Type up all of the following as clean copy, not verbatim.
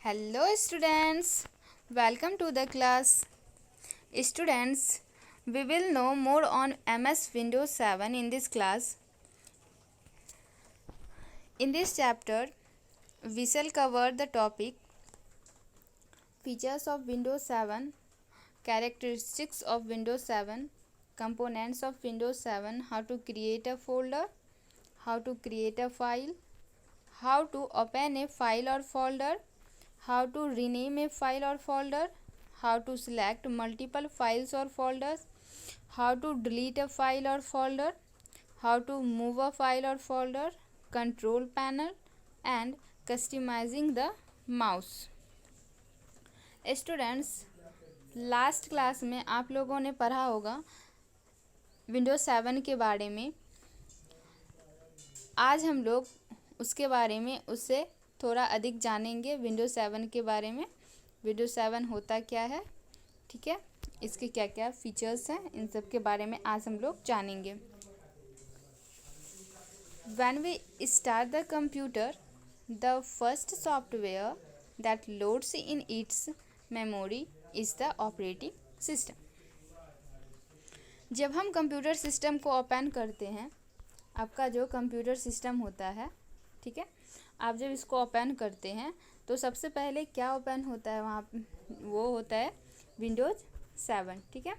Hello students, welcome to the class. Students, we will know more on MS Windows 7 in this class. In this chapter, we shall cover the topic features of Windows 7, characteristics of Windows 7, components of Windows 7, how to create a folder, how to create a file, how to open a file or folder, how to rename a file or folder, how to select multiple files or folders, how to delete a file or folder, how to move a file or folder, control panel and customizing the mouse. Students, last class में आप लोगों ने पढ़ा होगा Windows 7 के बारे में। आज हम लोग उसके बारे में उससे थोड़ा अधिक जानेंगे। विंडोज़ 7 के बारे में, विंडोज़ 7 होता क्या है, ठीक है, इसके क्या क्या फीचर्स हैं, इन सब के बारे में आज हम लोग जानेंगे। When we start the computer, the first software that loads in its memory is the operating system. जब हम कंप्यूटर सिस्टम को ओपन करते हैं, आपका जो कंप्यूटर सिस्टम होता है, ठीक है, आप जब इसको ओपन करते हैं तो सबसे पहले क्या ओपन होता है, वहाँ वो होता है विंडोज़ 7, ठीक है।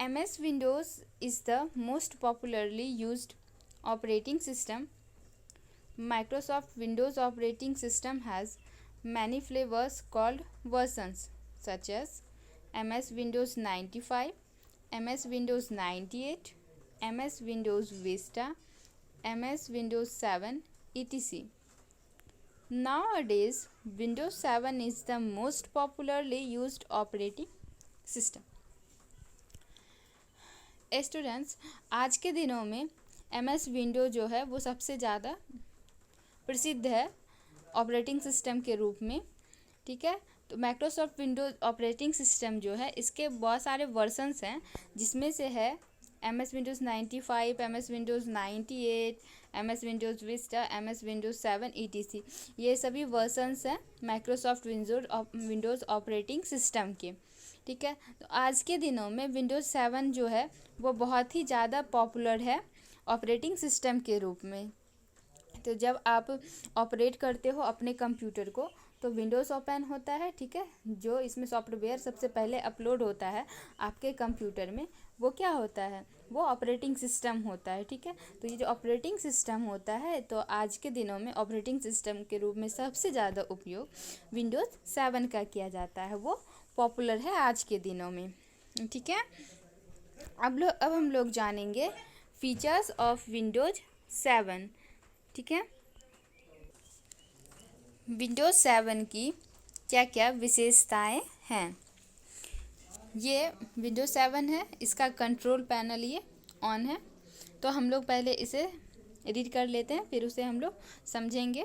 MS Windows is the most popularly used operating system. Microsoft Windows operating system has many flavors called versions such as MS Windows 95, MS Windows 98, MS Windows Vista, MS Windows 7, etc. Nowadays, Windows 7 is the most popularly used operating system. Students, आज के दिनों में MS window जो है वो सबसे ज़्यादा प्रसिद्ध है ऑपरेटिंग सिस्टम के रूप में, ठीक है। तो माइक्रोसॉफ्ट विंडोज़ ऑपरेटिंग सिस्टम जो है इसके बहुत सारे वर्जन्स हैं, जिसमें से है MS Windows 95, MS Windows 98, MS Windows Vista, MS Windows 7 etc. ये सभी वर्जन्स हैं माइक्रोसॉफ्ट विंडोज़ ऑपरेटिंग सिस्टम के, ठीक है। तो आज के दिनों में विंडोज़ 7 जो है वो बहुत ही ज़्यादा पॉपुलर है ऑपरेटिंग सिस्टम के रूप में। तो जब आप ऑपरेट करते हो अपने कंप्यूटर को तो विंडोज़ ओपन होता है, ठीक है। जो इसमें सॉफ्टवेयर सबसे पहले अपलोड होता है आपके कंप्यूटर में, वो क्या होता है, वो ऑपरेटिंग सिस्टम होता है, ठीक है। तो ये जो ऑपरेटिंग सिस्टम होता है, तो आज के दिनों में ऑपरेटिंग सिस्टम के रूप में सबसे ज़्यादा उपयोग विंडोज़ 7 का किया जाता है, वो पॉपुलर है आज के दिनों में, ठीक है। अब हम लोग जानेंगे फीचर्स ऑफ विंडोज़ 7, ठीक है। विंडोज़ 7 की क्या क्या विशेषताएं हैं। ये विंडोज़ 7 है, इसका कंट्रोल पैनल ये ऑन है। तो हम लोग पहले इसे रीड कर लेते हैं, फिर उसे हम लोग समझेंगे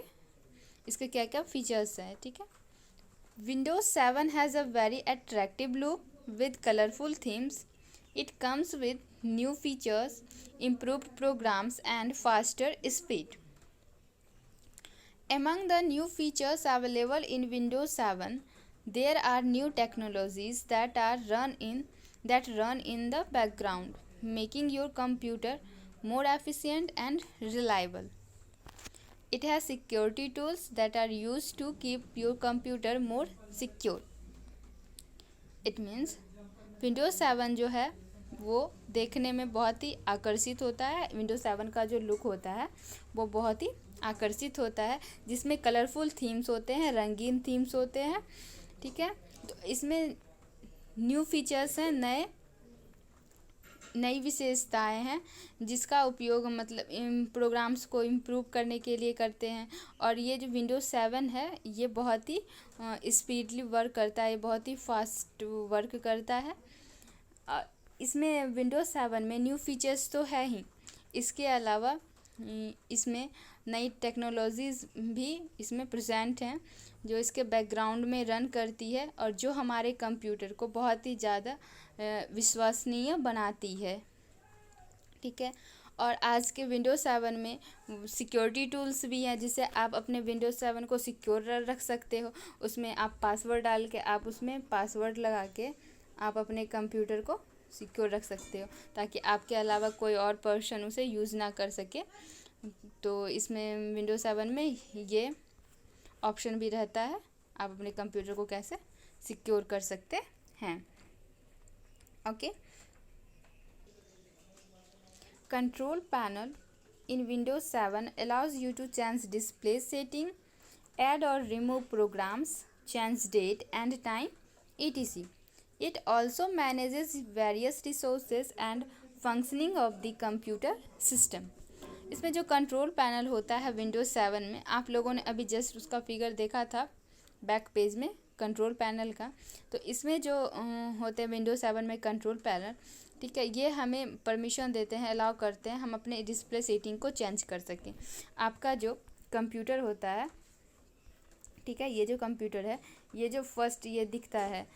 इसके क्या क्या फीचर्स हैं, ठीक है। Windows 7 has a very attractive look with colorful themes. It comes with new features, improved programs and faster speed. Among the new features available in Windows 7, there are new technologies that run in the background, making your computer more efficient and reliable. It has security tools that are used to keep your computer more secure. It means Windows 7 जो है वो देखने में बहुत ही आकर्षित होता है। Windows 7 का जो लुक होता है वो बहुत ही आकर्षित होता है, जिसमें कलरफुल थीम्स होते हैं, रंगीन थीम्स होते हैं, ठीक है। तो इसमें न्यू फीचर्स हैं, नई विशेषताएं हैं, जिसका उपयोग मतलब प्रोग्राम्स को इम्प्रूव करने के लिए करते हैं। और ये जो विंडोज़ 7 है ये बहुत ही स्पीडली वर्क करता है, बहुत ही फास्ट वर्क करता है। इसमें विंडोज़ 7 में न्यू फीचर्स तो है ही, इसके अलावा इसमें नई टेक्नोलॉजीज़ भी इसमें प्रेजेंट हैं, जो इसके बैकग्राउंड में रन करती है और जो हमारे कंप्यूटर को बहुत ही ज़्यादा विश्वसनीय बनाती है, ठीक है। और आज के विंडोज़ 7 में सिक्योरिटी टूल्स भी हैं जिससे आप अपने विंडोज़ 7 को सिक्योर रख सकते हो। उसमें आप पासवर्ड डाल के, आप उसमें पासवर्ड लगा के आप अपने कंप्यूटर को सिक्योर रख सकते हो, ताकि आपके अलावा कोई और पर्सन उसे यूज़ ना कर सके। तो इसमें विंडोज़ 7 में ये ऑप्शन भी रहता है, आप अपने कंप्यूटर को कैसे सिक्योर कर सकते हैं। Okay. Control panel in Windows 7 allows you to change display setting, add or remove programs, change date and time, etc. It also manages various resources and functioning of the computer system. इसमें जो control panel होता है Windows 7 में, आप लोगों ने अभी just उसका फिगर देखा था बैक पेज में कंट्रोल पैनल का। तो इसमें जो होते हैं विंडोज़ 7 में कंट्रोल पैनल, ठीक है, ये हमें परमिशन देते हैं, अलाउ करते हैं हम अपने डिस्प्ले सेटिंग को चेंज कर सकें। आपका जो कंप्यूटर होता है, ठीक है, ये जो कंप्यूटर है, ये जो फर्स्ट ये दिखता है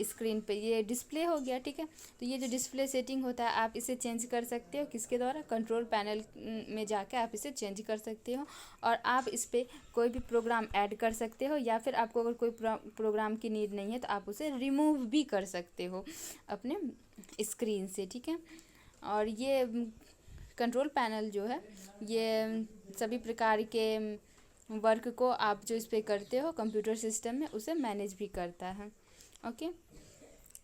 स्क्रीन पे, ये डिस्प्ले हो गया, ठीक है। तो ये जो डिस्प्ले सेटिंग होता है आप इसे चेंज कर सकते हो किसके द्वारा, कंट्रोल पैनल में जाके आप इसे चेंज कर सकते हो। और आप इस पर कोई भी प्रोग्राम ऐड कर सकते हो, या फिर आपको अगर कोई प्रोग्राम की नीड नहीं है तो आप उसे रिमूव भी कर सकते हो अपने स्क्रीन से, ठीक है। और ये कंट्रोल पैनल जो है ये सभी प्रकार के वर्क को आप जो इस पर करते हो कंप्यूटर सिस्टम में उसे मैनेज भी करता है। Okay.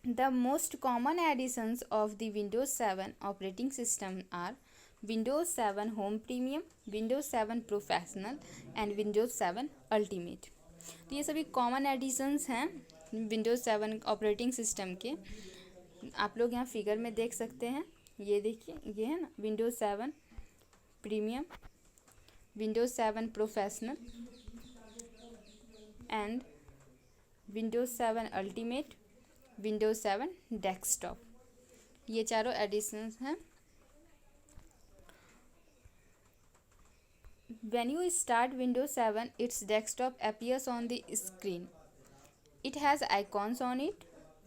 The most common editions of the Windows 7 operating system are Windows 7 home premium, Windows 7 professional and Windows 7 ultimate. तो ये सभी कॉमन एडिशंस हैं विंडोज 7 ऑपरेटिंग सिस्टम के। आप लोग यहाँ फिगर में देख सकते हैं, ये देखिए, ये है ना Windows 7 premium, Windows 7 professional and Windows 7 ultimate, Windows 7 desktop. ये चारों एडिशंस हैं। When you start Windows 7, its desktop appears on the screen. It has icons on it.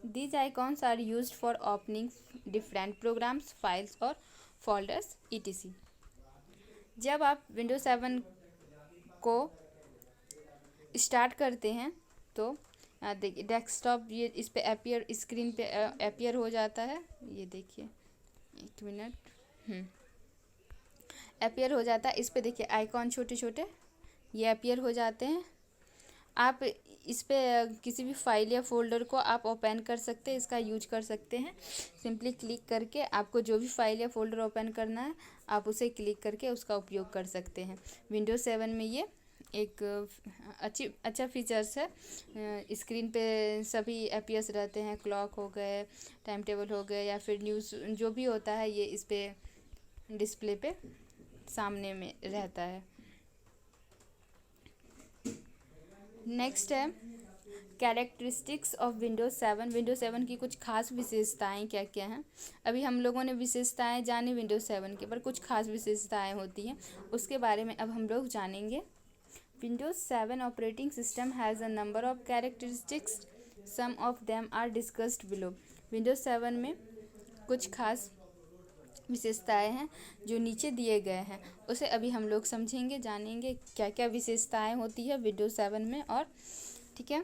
These icons are used for opening different programs, files or folders, etc. जब आप Windows 7 को start करते हैं तो देखिए डेस्कटॉप ये इस पे अपीयर, स्क्रीन पे अपीयर हो जाता है। ये देखिए, एक मिनट, अपीयर हो जाता है। इस पे देखिए आइकॉन छोटे छोटे ये अपीयर हो जाते हैं। आप इस पे किसी भी फाइल या फोल्डर को आप ओपन कर सकते हैं, इसका यूज कर सकते हैं। सिंपली क्लिक करके आपको जो भी फाइल या फोल्डर ओपन करना है आप उसे क्लिक करके उसका उपयोग कर सकते हैं। विंडोज 7 में ये एक अच्छा फीचर्स है। स्क्रीन पे सभी अपीयर्स रहते हैं, क्लॉक हो गए, टाइम टेबल हो गए, या फिर न्यूज़ जो भी होता है ये इस पे डिस्प्ले पे सामने में रहता है। नेक्स्ट है कैरेक्टरिस्टिक्स ऑफ विंडोज 7। विंडोज 7 की कुछ खास विशेषताएं क्या क्या हैं। अभी हम लोगों ने विशेषताएं जानी विंडोज 7 के, पर कुछ खास विशेषताएं होती हैं, उसके बारे में अब हम लोग जानेंगे। Windows 7 operating system has a number of characteristics, some of them are discussed below. Windows 7 में कुछ खास विशेषताएं हैं जो नीचे दिए गए हैं, उसे अभी हम लोग समझेंगे, जानेंगे क्या क्या विशेषताएं होती है विंडोज 7 में। और ठीक है,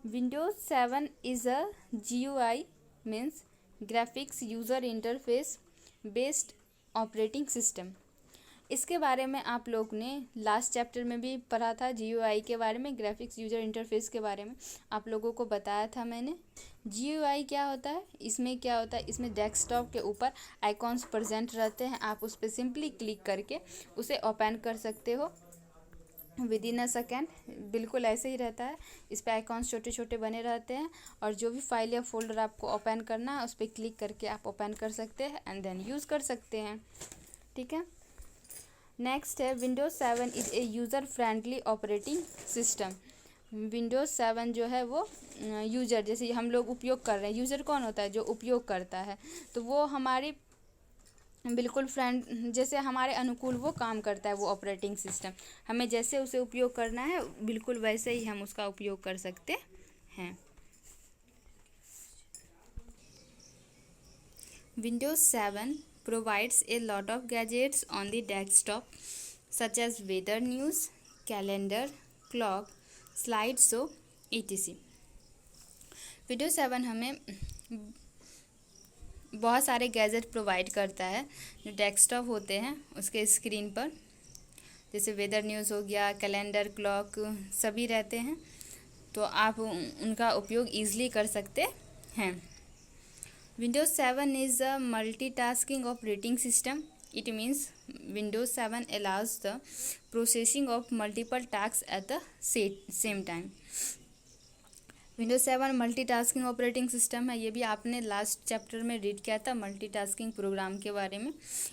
Windows 7 is a GUI means graphics user interface based operating system. इसके बारे में आप लोग ने लास्ट चैप्टर में भी पढ़ा था, GUI के बारे में, ग्राफिक्स यूज़र इंटरफेस के बारे में आप लोगों को बताया था मैंने। GUI क्या होता है, इसमें क्या होता है, इसमें डेस्कटॉप के ऊपर आइकॉन्स प्रेजेंट रहते हैं, आप उस पर सिंपली क्लिक करके उसे ओपन कर सकते हो विद इन अ सेकेंड। बिल्कुल ऐसे ही रहता है, इस पर आइकॉन्स छोटे छोटे बने रहते हैं, और जो भी फाइल या फोल्डर आपको ओपन करना है उस पर क्लिक करके आप ओपन कर सकते हैं एंड देन यूज़ कर सकते हैं, ठीक है। नेक्स्ट है Windows 7 is a user friendly operating system. Windows 7 जो है वो यूज़र, जैसे हम लोग उपयोग कर रहे हैं, यूज़र कौन होता है, जो उपयोग करता है, तो वो हमारी बिल्कुल फ्रेंड, जैसे हमारे अनुकूल वो काम करता है वो ऑपरेटिंग सिस्टम। हमें जैसे उसे उपयोग करना है बिल्कुल वैसे ही हम उसका उपयोग कर सकते हैं। Windows 7 provides a lot of gadgets on the desktop such as weather news, calendar, clock, slideshow, etc. Windows 7 हमें बहुत सारे गैजेट प्रोवाइड करता है जो डेस्कटॉप होते हैं उसके स्क्रीन पर, जैसे वेदर न्यूज़ हो गया, कैलेंडर, क्लॉक सभी रहते हैं, तो आप उनका उपयोग ईजिली कर सकते हैं। Windows 7 is a multitasking operating system. It means Windows 7 allows the processing of multiple tasks at the same time। Windows 7 multitasking operating system है। ये भी आपने लास्ट चैप्टर में रीड किया था मल्टीटास्किंग प्रोग्राम के बारे में।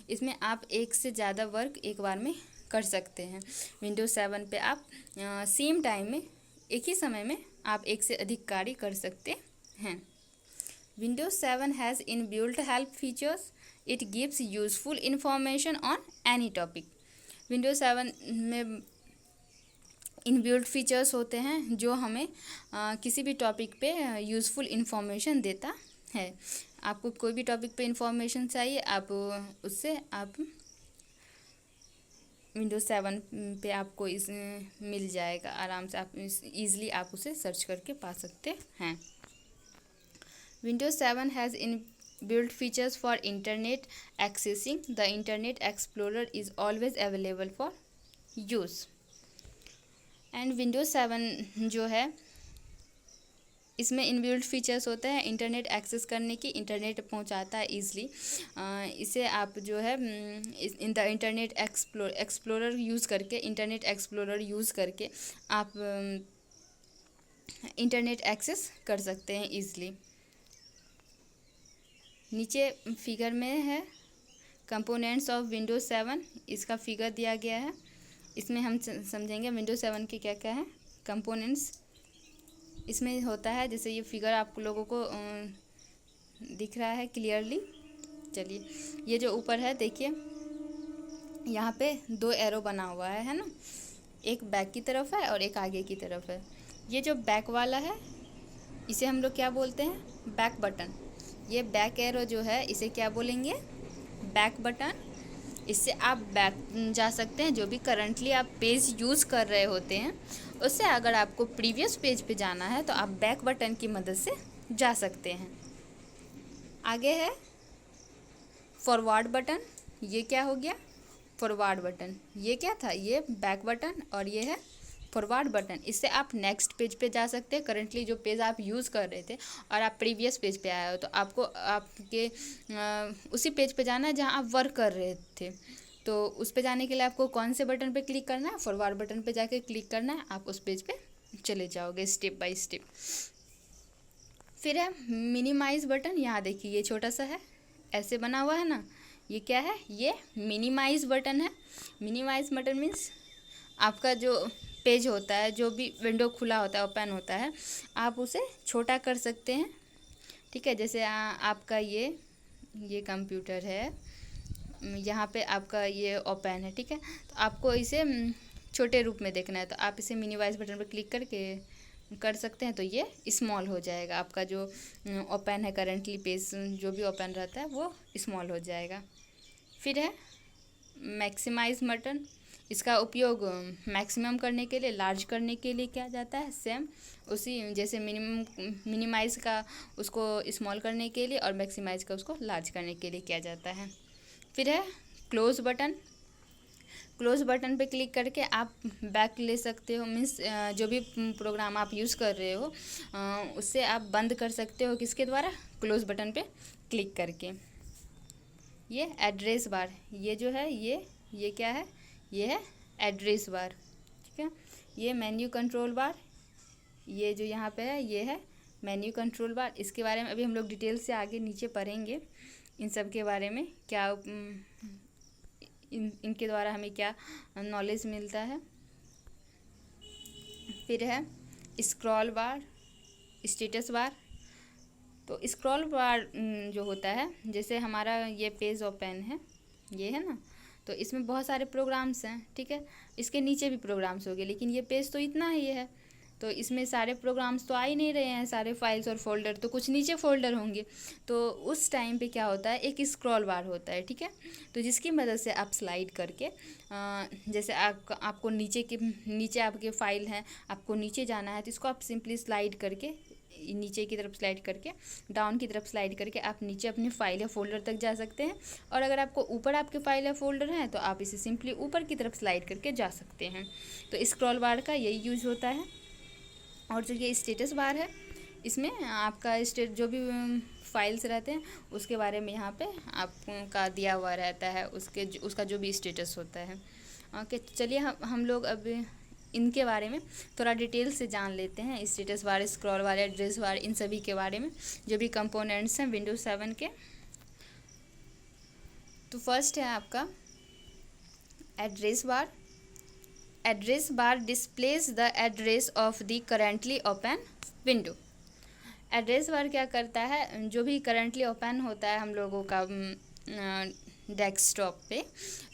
इसमें आप एक से ज़्यादा वर्क एक बार में कर सकते हैं। विंडोज 7 पे आप सेम टाइम में, एक ही समय में आप एक से अधिक कार्य कर सकते हैं। Windows 7 has inbuilt help features. It gives useful information on any topic. Windows 7 में इनबिल्ट फीचर्स होते हैं जो हमें किसी भी टॉपिक पे यूज़फुल इंफॉर्मेशन देता है। आपको कोई भी टॉपिक पे इंफॉर्मेशन चाहिए, आप उससे आप विंडोज 7 पे आपको इस मिल जाएगा आराम से, आप ईज़िली आप उसे सर्च करके पा सकते हैं। Windows 7 has inbuilt features for internet accessing. The internet explorer is always available for use. And Windows 7 जो है इसमें इनबिल्ट फीचर्स होते हैं इंटरनेट एक्सेस करने की, इंटरनेट पहुंचाता है ईज़िली। इसे आप जो है in the internet explorer use करके, इंटरनेट एक्सप्लोरर यूज़ करके आप इंटरनेट एक्सेस कर सकते हैं ईज़िली। नीचे फिगर में है कंपोनेंट्स ऑफ विंडोज 7, इसका फिगर दिया गया है। इसमें हम समझेंगे विंडोज 7 के क्या क्या हैं कंपोनेंट्स। इसमें होता है, जैसे ये फिगर आप लोगों को दिख रहा है क्लियरली। चलिए, ये जो ऊपर है देखिए, यहाँ पे 2 एरो बना हुआ है ना, एक बैक की तरफ है और एक आगे की तरफ है। ये जो बैक वाला है इसे हम लोग क्या बोलते हैं, बैक बटन। ये बैक एरो जो है इसे क्या बोलेंगे, बैक बटन। इससे आप बैक जा सकते हैं, जो भी करंटली आप पेज यूज़ कर रहे होते हैं उससे अगर आपको प्रीवियस पेज पे जाना है तो आप बैक बटन की मदद से जा सकते हैं। आगे है फॉरवर्ड बटन। ये क्या हो गया, फॉरवर्ड बटन। ये क्या था, ये बैक बटन और ये है फॉरवर्ड बटन। इससे आप नेक्स्ट पेज पे जा सकते हैं। करंटली जो पेज आप यूज़ कर रहे थे और आप प्रीवियस पेज पे आए हो तो आपको आपके उसी पेज पे जाना है जहां आप वर्क कर रहे थे। तो उस पे जाने के लिए आपको कौन से बटन पे क्लिक करना है, फॉरवर्ड बटन पे जाके क्लिक करना है, आप उस पेज पे चले जाओगे स्टेप बाय स्टेप। फिर है मिनिमाइज बटन। यहाँ देखिए ये छोटा सा है, ऐसे बना हुआ है ना, ये क्या है, ये मिनिमाइज बटन है। मिनिमाइज बटन मीन्स आपका जो पेज होता है, जो भी विंडो खुला होता है, ओपन होता है, आप उसे छोटा कर सकते हैं। ठीक है, जैसे आपका ये कंप्यूटर है, यहाँ पे आपका ये ओपन है, ठीक है, तो आपको इसे छोटे रूप में देखना है तो आप इसे मिनिमाइज बटन पर क्लिक करके कर सकते हैं, तो ये स्मॉल हो जाएगा। आपका जो ओपन है करंटली पेज जो भी ओपन रहता है वो स्मॉल हो जाएगा। फिर है मैक्सिमाइज बटन। इसका उपयोग मैक्सिमम करने के लिए, लार्ज करने के लिए किया जाता है। सेम उसी जैसे मिनिमाइज का उसको स्मॉल करने के लिए और मैक्सिमाइज का उसको लार्ज करने के लिए किया जाता है। फिर है क्लोज बटन। क्लोज बटन पे क्लिक करके आप बैक ले सकते हो, मीन्स जो भी प्रोग्राम आप यूज़ कर रहे हो उससे आप बंद कर सकते हो, किसके द्वारा, क्लोज बटन पे क्लिक करके। ये एड्रेस बार, ये जो है ये क्या है, ये है एड्रेस बार। ठीक है, ये मेन्यू कंट्रोल बार, ये जो यहाँ पे है ये है मेन्यू कंट्रोल बार। इसके बारे में अभी हम लोग डिटेल से आगे नीचे पढ़ेंगे, इन सब के बारे में क्या इनके द्वारा हमें क्या नॉलेज मिलता है। फिर है स्क्रॉल बार, स्टेटस बार। तो स्क्रॉल बार जो होता है, जैसे हमारा ये पेज ओपन है, ये है ना, तो इसमें बहुत सारे प्रोग्राम्स हैं, ठीक है, इसके नीचे भी प्रोग्राम्स हो गए, लेकिन ये पेज तो इतना ही है, तो इसमें सारे प्रोग्राम्स तो आ ही नहीं रहे हैं, सारे फाइल्स और फोल्डर, तो कुछ नीचे फोल्डर होंगे। तो उस टाइम पे क्या होता है, एक स्क्रॉल बार होता है, ठीक है। तो जिसकी मदद से आप स्लाइड करके जैसे आपको नीचे आपके फाइल हैं, आपको नीचे जाना है, तो इसको आप सिंपली स्लाइड करके नीचे की तरफ स्लाइड करके, डाउन की तरफ स्लाइड करके आप नीचे अपने फाइल या फोल्डर तक जा सकते हैं। और अगर आपको ऊपर आपके फाइल या फोल्डर हैं तो आप इसे सिंपली ऊपर की तरफ स्लाइड करके जा सकते हैं। तो स्क्रॉल बार का यही यूज होता है। और जो ये स्टेटस बार है, इसमें आपका जो भी फाइल्स रहते हैं उसके बारे में यहाँ पे आपका दिया हुआ रहता है, उसका जो भी स्टेटस होता है। ओके, चलिए हम लोग अब इनके बारे में थोड़ा डिटेल से जान लेते हैं, status bar, scroll bar, address bar, इन सभी के बारे में, जो भी कंपोनेंट्स हैं विंडोज 7 के। तो फर्स्ट है आपका address bar. Address bar displace the address of the currently open window. Address bar क्या करता है, जो भी करंटली ओपन होता है हम लोगों का डेस्कटॉप पे,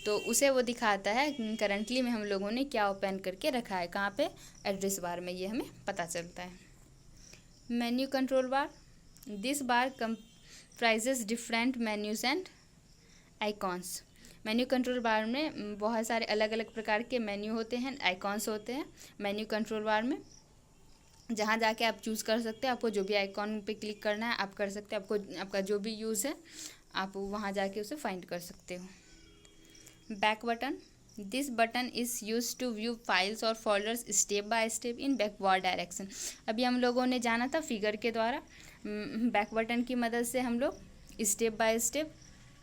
तो उसे वो दिखाता है करंटली में हम लोगों ने क्या ओपन करके रखा है, कहाँ पे, एड्रेस बार में, ये हमें पता चलता है। Menu control bar, this bar comprises different menus and icons. Menu control bar में बहुत सारे अलग अलग प्रकार के मेन्यू होते हैं, आइकॉन्स होते हैं। मेन्यू कंट्रोल बार में जहाँ जाके आप चूज़ कर सकते हैं, आपको जो भी आइकॉन पे क्लिक करना है आप कर सकते हैं, आपका जो भी यूज़ है आप वहाँ जाके उसे फाइंड कर सकते हो। Back button, this button is use to view files और folders step by step in backward direction. अभी हम लोगों ने जाना था फिगर के द्वारा, बैक बटन की मदद से हम लोग स्टेप बाय स्टेप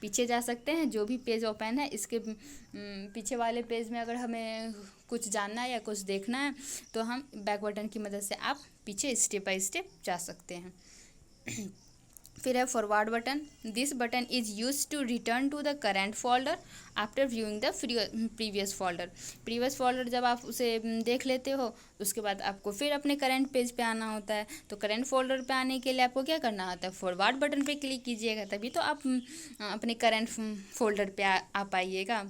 पीछे जा सकते हैं। जो भी पेज ओपन है इसके पीछे वाले पेज में अगर हमें कुछ जानना है या कुछ देखना है तो हम बैक बटन की मदद से आप पीछे स्टेप बाय स्टेप जा सकते हैं। फिर है forward button, this button is use to return to the current folder after viewing the previous folder. Previous folder जब आप उसे देख लेते हो उसके बाद आपको फिर अपने करेंट पेज पे आना होता है। तो करेंट फोल्डर पे आने के लिए आपको क्या करना होता है, फॉरवर्ड बटन पे क्लिक कीजिएगा, तभी तो आप अपने करेंट फोल्डर पे आ पाइएगा।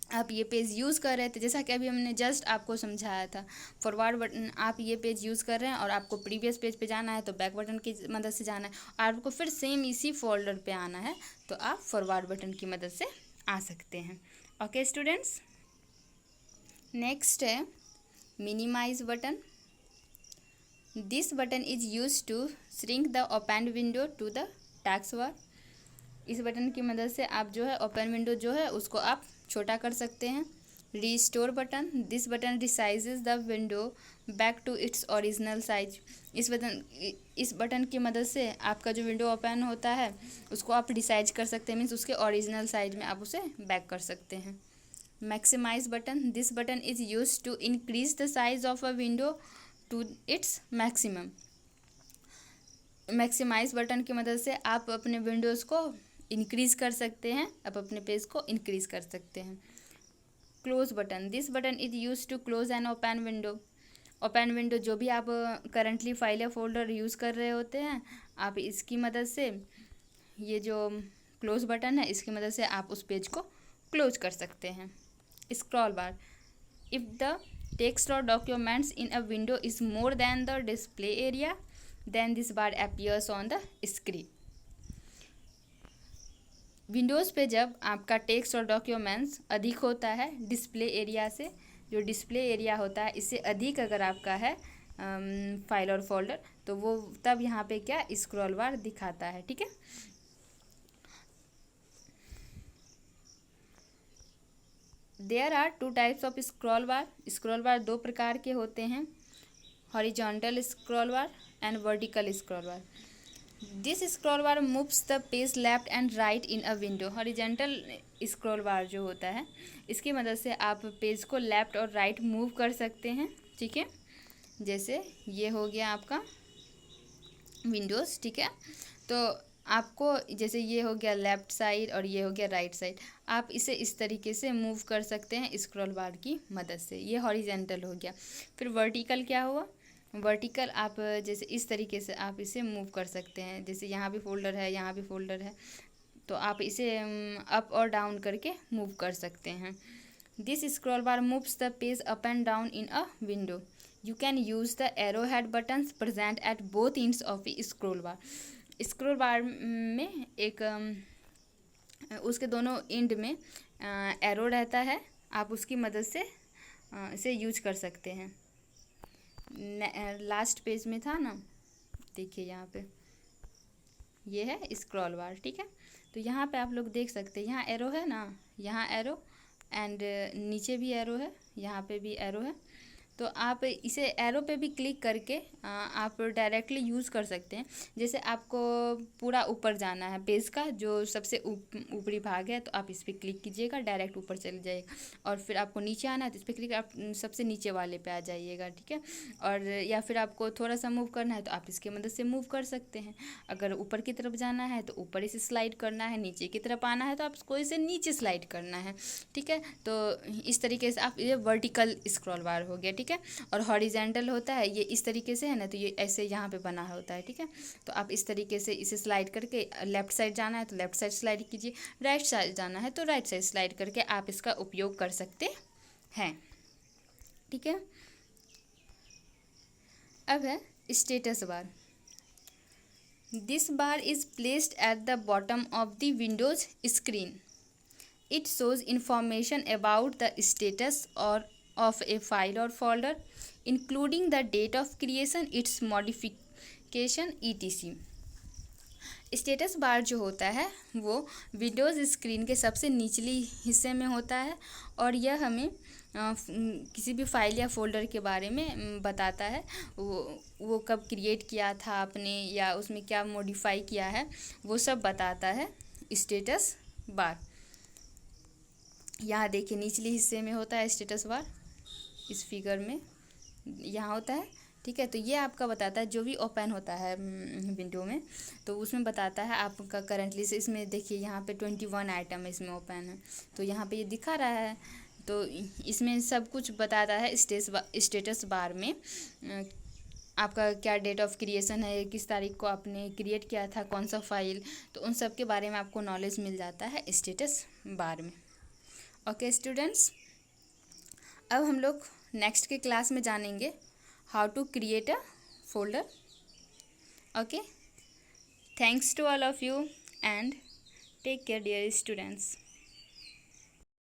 आप ये पेज यूज़ कर रहे थे, जैसा कि अभी हमने जस्ट आपको समझाया था, फॉरवर्ड बटन, आप ये पेज यूज़ कर रहे हैं और आपको प्रीवियस पेज पे जाना है तो बैक बटन की मदद से जाना है, और आपको फिर सेम इसी फोल्डर पे आना है तो आप फॉरवर्ड बटन की मदद से आ सकते हैं। ओके स्टूडेंट्स, नेक्स्ट है minimize button. This button is use to shrink the open window to the task bar. इस बटन की मदद से आप जो है ओपन विंडो जो है उसको आप छोटा कर सकते हैं। Restore button, this button resizes the window back to its original size. इस बटन की मदद से आपका जो विंडो ओपन होता है उसको आप रिसाइज कर सकते हैं, मीन्स उसके ओरिजिनल साइज में आप उसे बैक कर सकते हैं। Maximize button, this button is use to increase the size of a window to its maximum. Maximize button की मदद से आप अपने विंडोज़ को इंक्रीज़ कर सकते हैं, आप अपने पेज को इंक्रीज़ कर सकते हैं। Close button, this button is use to close an open window. Open window जो भी आप करंटली फाइल या फोल्डर यूज़ कर रहे होते हैं, आप इसकी मदद से, ये जो क्लोज बटन है इसकी मदद से आप उस पेज को क्लोज कर सकते हैं। Scroll bar, if the text or documents in a window is more than the display area then this bar appears on the screen. Windows पे जब आपका टेक्स्ट और डॉक्यूमेंट्स अधिक होता है डिस्प्ले एरिया से, जो डिस्प्ले एरिया होता है इससे अधिक अगर आपका है फाइल और फोल्डर, तो वो तब यहाँ पे क्या स्क्रॉल बार दिखाता है, ठीक है। There are two types of scroll bar. Scroll bar दो प्रकार के होते हैं, horizontal scroll bar and vertical scroll bar. This scroll bar moves the page left and right in a window. Horizontal scroll bar जो होता है इसकी मदद से आप पेज को लेफ्ट और राइट मूव कर सकते हैं, ठीक है। जैसे ये हो गया आपका विंडोज़, ठीक है। तो आपको जैसे ये हो गया लेफ़्ट साइड और ये हो गया राइट साइड, आप इसे इस तरीके से मूव कर सकते हैं स्क्रॉल बार की मदद से। ये हॉरिजॉन्टल हो गया। फिर वर्टिकल क्या हुआ, वर्टिकल आप जैसे इस तरीके से आप इसे मूव कर सकते हैं, जैसे यहाँ भी फोल्डर है, यहाँ भी फोल्डर है, तो आप इसे अप और डाउन करके मूव कर सकते हैं। This scroll bar moves the page up and down in a window. You can use the arrowhead buttons present at both ends of a scroll bar. Scroll bar में एक उसके दोनों and में arrow रहता है, आप उसकी मदद से इसे यूज कर सकते हैं। लास्ट पेज में था ना, देखिए यहाँ पे ये है स्क्रॉल बार, ठीक है। तो यहाँ पे आप लोग देख सकते हैं, यहाँ एरो है ना, यहाँ एरो एंड नीचे भी एरो है, यहाँ पे भी एरो है। तो आप इसे एरो पे भी क्लिक करके आप डायरेक्टली यूज़ कर सकते हैं। जैसे आपको पूरा ऊपर जाना है पेज का जो सबसे ऊपरी भाग है, तो आप इस पर क्लिक कीजिएगा, डायरेक्ट ऊपर चले जाएगा। और फिर आपको नीचे आना है तो इस पर क्लिक, आप सबसे नीचे वाले पे आ जाइएगा, ठीक है। और या फिर आपको थोड़ा सा मूव करना है तो आप इसकी मदद से मूव कर सकते हैं। अगर ऊपर की तरफ जाना है तो ऊपर इसे स्लाइड करना है, नीचे की तरफ आना है तो आपको इसे नीचे स्लाइड करना है, ठीक है। तो इस तरीके से आप, ये वर्टिकल स्क्रॉल बार हो गया, ठीक है। और हॉरिजेंटल होता है ये इस तरीके से है ना, तो ये ऐसे यहाँ पे बना होता है, ठीक है। तो आप इस तरीके से इसे स्लाइड करके, लेफ़्ट साइड जाना है तो लेफ़्ट साइड स्लाइड कीजिए, राइट साइड जाना है तो राइट साइड स्लाइड करके आप इसका उपयोग कर सकते हैं, ठीक है। अब है status bar. This bar is placed at the bottom of the Windows screen. It shows information about the status or of a file or folder, including the date of creation, its modification, etc. Status bar जो होता है वो Windows screen के सबसे निचली हिस्से में होता है, और यह हमें किसी भी फाइल या फोल्डर के बारे में बताता है, वो कब क्रिएट किया था आपने या उसमें क्या मॉडिफाई किया है, वो सब बताता है स्टेटस बार। यहाँ देखिए निचले हिस्से में होता है स्टेटस बार, इस फिगर में यहाँ होता है, ठीक है। तो ये आपका बताता है जो भी ओपन होता है विंडो में, तो उसमें बताता है आपका करंटली से। इसमें देखिए यहाँ पे 21 आइटम इसमें ओपन है, तो यहाँ पे ये दिखा रहा है। तो इसमें सब कुछ बताता है स्टेटस बार में, आपका क्या डेट ऑफ क्रिएशन है, किस तारीख को आपने क्रिएट किया था, कौन सा फाइल, तो उन सब के बारे में आपको नॉलेज मिल जाता है स्टेटस बार में। ओके स्टूडेंट्स, अब हम लोग नेक्स्ट के क्लास में जानेंगे how to create a folder. Okay, thanks to all of you and take care dear students.